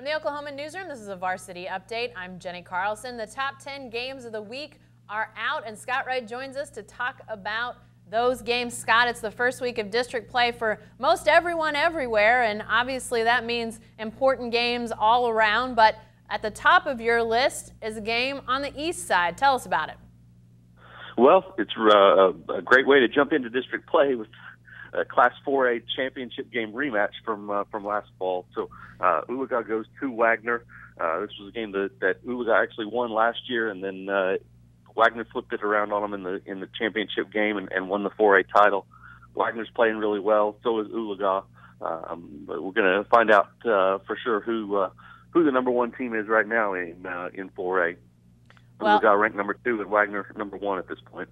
From the Oklahoman Newsroom, this is a Varsity Update. I'm Jenny Carlson. The top 10 games of the week are out, and Scott Wright joins us to talk about those games. Scott, it's the first week of district play for most everyone everywhere, and obviously that means important games all around, but at the top of your list is a game on the east side. Tell us about it. Well, it's a great way to jump into district play with a Class 4A championship game rematch from last fall. So Oologah goes to Wagner. This was a game that Oologah actually won last year, and then Wagner flipped it around on them in the championship game and won the 4A title. Wagner's playing really well. So is Oologah. But we're going to find out for sure who the number one team is right now in 4A. Well, Oologah ranked number 2 and Wagner number 1 at this point.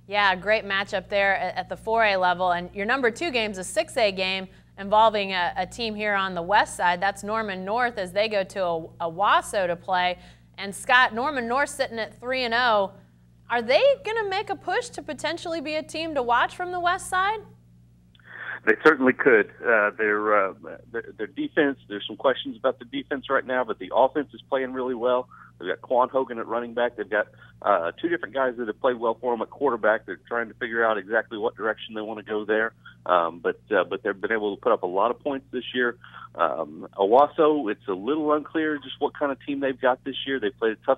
Yeah, great matchup there at the 4A level. And your number 2 game is a 6A game involving a team here on the west side. That's Norman North as they go to a Wasso to play. And Scott, Norman North sitting at 3-0. Are they going to make a push to potentially be a team to watch from the west side? They certainly could. Their defense, there's some questions about the defense right now, but the offense is playing really well. They've got Quan Hogan at running back. They've got 2 different guys that have played well for them at quarterback. They're trying to figure out exactly what direction they want to go there. But they've been able to put up a lot of points this year. Owasso, it's a little unclear just what kind of team they've got this year. They played a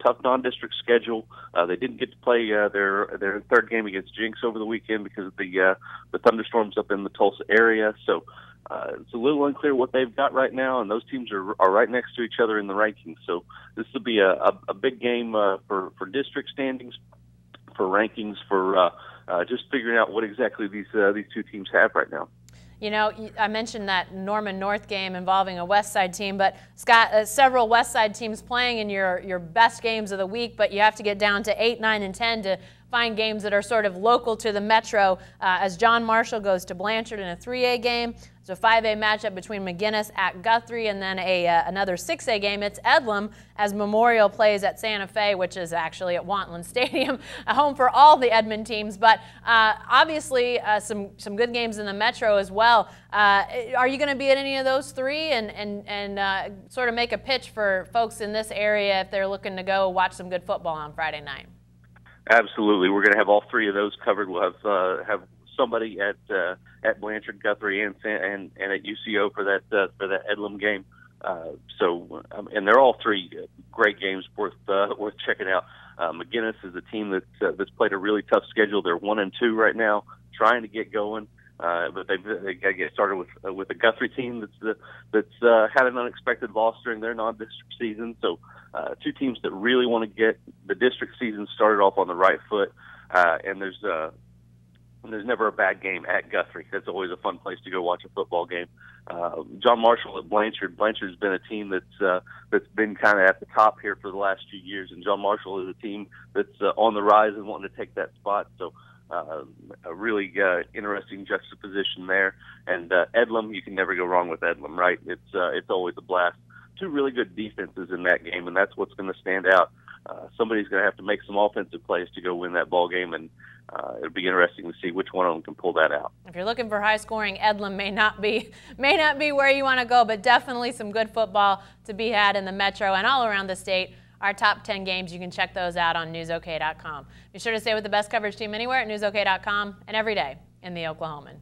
tough non-district schedule. They didn't get to play their third game against Jinx over the weekend because of the thunderstorms up in the Tulsa area. So it's a little unclear what they've got right now, and those teams are right next to each other in the rankings. So this will be a big game for district standings, for rankings, for just figuring out what exactly these 2 teams have right now. You know, I mentioned that Norman North game involving a West Side team, but Scott, several West Side teams playing in your best games of the week, but you have to get down to 8, 9, and 10 to find games that are sort of local to the metro, as John Marshall goes to Blanchard in a 3A game. It's a 5A matchup between McGinnis at Guthrie, and then another 6A game. It's Edlam as Memorial plays at Santa Fe, which is actually at Wantland Stadium, a home for all the Edmond teams. But obviously some good games in the metro as well. Are you going to be at any of those 3 and sort of make a pitch for folks in this area if they're looking to go watch some good football on Friday night? Absolutely. We're going to have all 3 of those covered. We'll have somebody at Blanchard, Guthrie, and at UCO for that Edlam game. And they're all 3 great games worth checking out. McGinnis is a team that's played a really tough schedule. They're 1-2 right now, trying to get going. But they got to get started with the Guthrie team that's had an unexpected loss during their non-district season. So 2 teams that really want to get the district season started off on the right foot. And there's never a bad game at Guthrie. That's always a fun place to go watch a football game. John Marshall at Blanchard. Blanchard's been a team that's been kind of at the top here for the last few years, and John Marshall is a team that's on the rise and wanting to take that spot. So a really interesting juxtaposition there. And Edlam, you can never go wrong with Edlam, right? It's always a blast. 2 really good defenses in that game, and that's what's going to stand out. Somebody's going to have to make some offensive plays to go win that ball game, and it'll be interesting to see which one of them can pull that out. If you're looking for high scoring, Edlam may not be where you want to go, but definitely some good football to be had in the metro and all around the state. Our top 10 games, you can check those out on newsok.com. Be sure to stay with the best coverage team anywhere at newsok.com and every day in the Oklahoman.